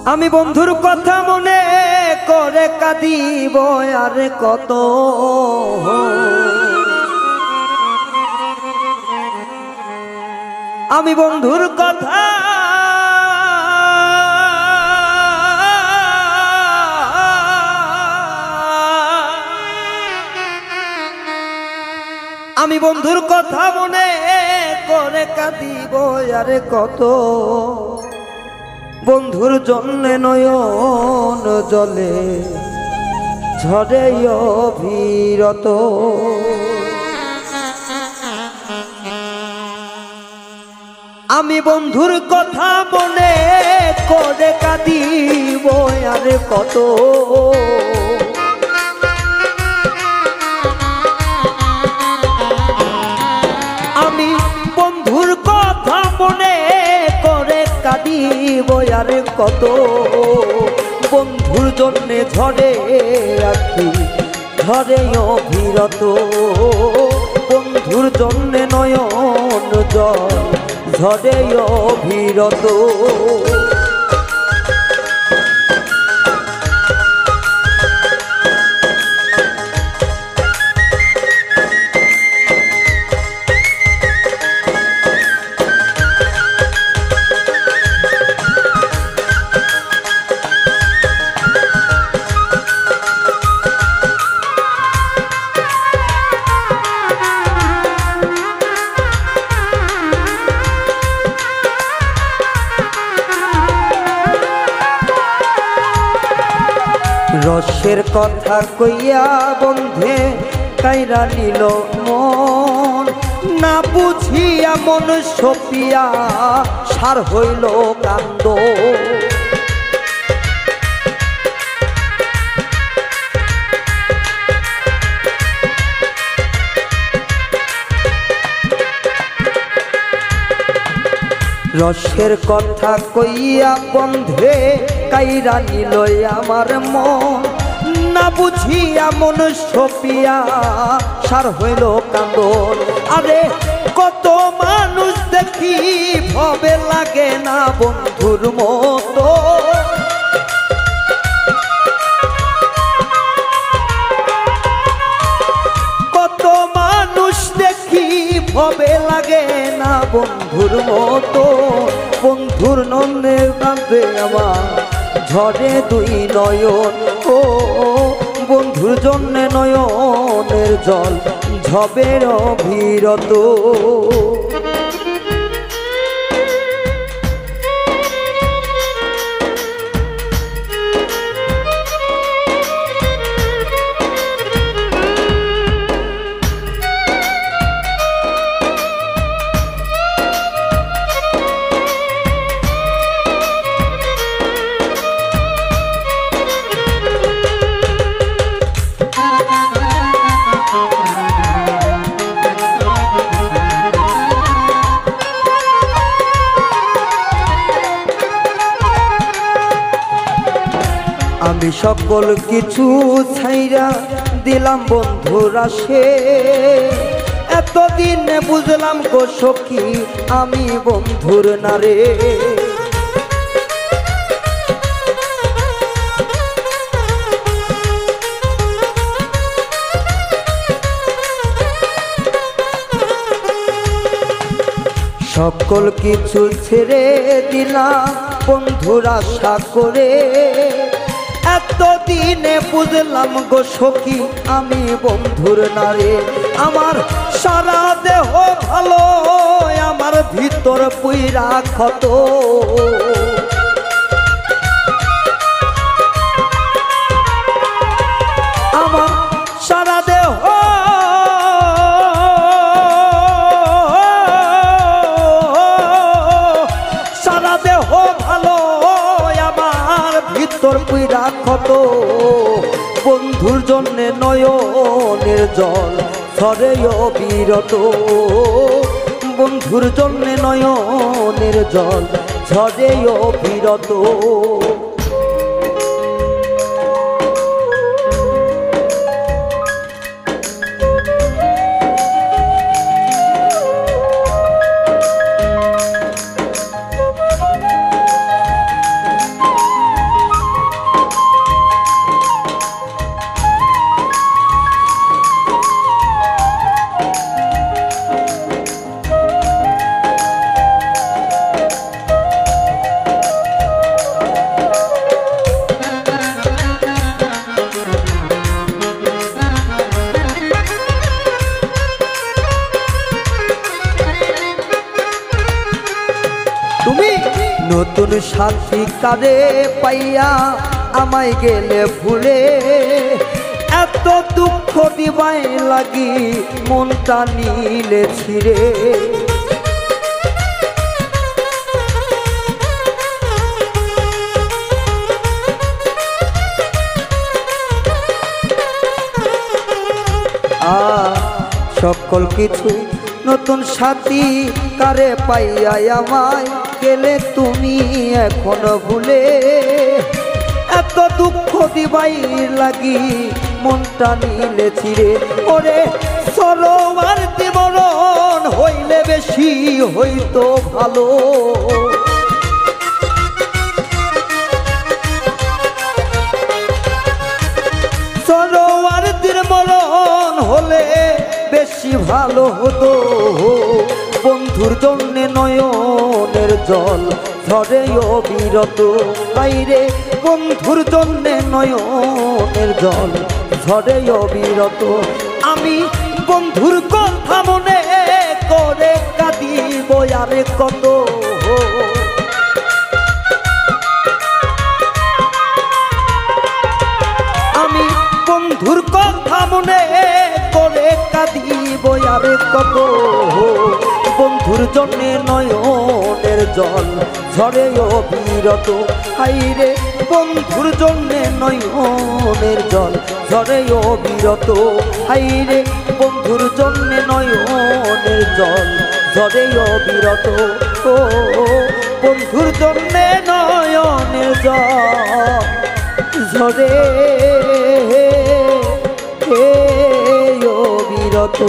আমি বন্ধুর কথা মনে করে কাঁদিব আর কত। আমি বন্ধুর কথা আমি বন্ধুর কথা মনে করে কাঁদিব আর কত। বন্ধুর জন্য নয়ন জলে ঝরে অবিরত। আমি বন্ধুর কথা মনে করে কাঁদিব আর কত। আমি বন্ধুর কথা মনে করে কাঁদিব আর কত। বন্ধুর জন্যে ঝরে আখি ঝরে অবিরত। বন্ধুর জন্যে নয়ন জল ঝরে অবিরত। রসের কথা কইয়া বন্ধে কাইরা নিল মন। না বুঝিয়া মন সপিয়া সার হইল কান্দ। রসের কথা কইয়া বন্ধে কাইরা নিল আমার মন। না বুঝিয়া মন সপিয়া সার হইল কান্দন। আরে কত মানুষ দেখি ভবে লাগে না বন্ধুর মতো। কত মানুষ দেখি ভবে লাগে না বন্ধুর মতো। বন্ধুর নন্দে কাঁদে আমার ঝরে দুই নয়ন। ও বন্ধুর জন্য নয়নের জল ঝবের অবিরত। আমি সকল কিছু ছাইরা দিলাম বন্ধুর আসে। এতদিন বুঝলাম গো সখী আমি বন্ধুর নারে। সকল কিছু ছেড়ে দিলাম বন্ধুর আশা করে। এতদিনে বুঝলাম গো সখী আমি বন্ধুর নারে। আমার সারা দেহ ভালো আমার ভিতর পুইরা ক্ষত। আমার সারা দেহ সারা দেহ ভালো আমার ভিতর পুইরা ক্ষত। বন্ধুর জন্যে নয়নের জল ঝরে অবিরত। বন্ধুর জন্যে নয়নের জল ঝরে অবিরত। সাথী কারে পাইয়া আমায় গেলে ভুলে এত দুঃখ দিবাই লাগি মনটা নিলে ছিড়ে সকল কিছু নতুন সাথী কারে পাইয়া আমায় গেলে তুমি এখনো ভুলে এত দুঃখ দিবাই লাগি মনটা নিলে ছিড়ে ওরে সরোয়ার দিমরণ হইলে বেশি হইতো ভালো সরোয়ার দিমরণ হলে বেশি ভালো হতো বন্ধুর জন্যে নয়নের জল ঝরে অবিরত বাইরে বন্ধুর জন্যে নয়নের জল ঝরে অবিরত আমি বন্ধুর কথা মনে করে কাঁদিব আরে কত আমি বন্ধুর কথা মনে করে কাঁদিব আরে কত বন্ধুর জন্যে নয়নের জল ঝরে অবিরত হাইরে বন্ধুর জন্যে নয়নের জল ঝরে অবিরত হাইরে বন্ধুর জন্যে নয়নের জল ঝরে অবিরত ও বন্ধুর জন্যে নয়নের জল ঝরে অবিরত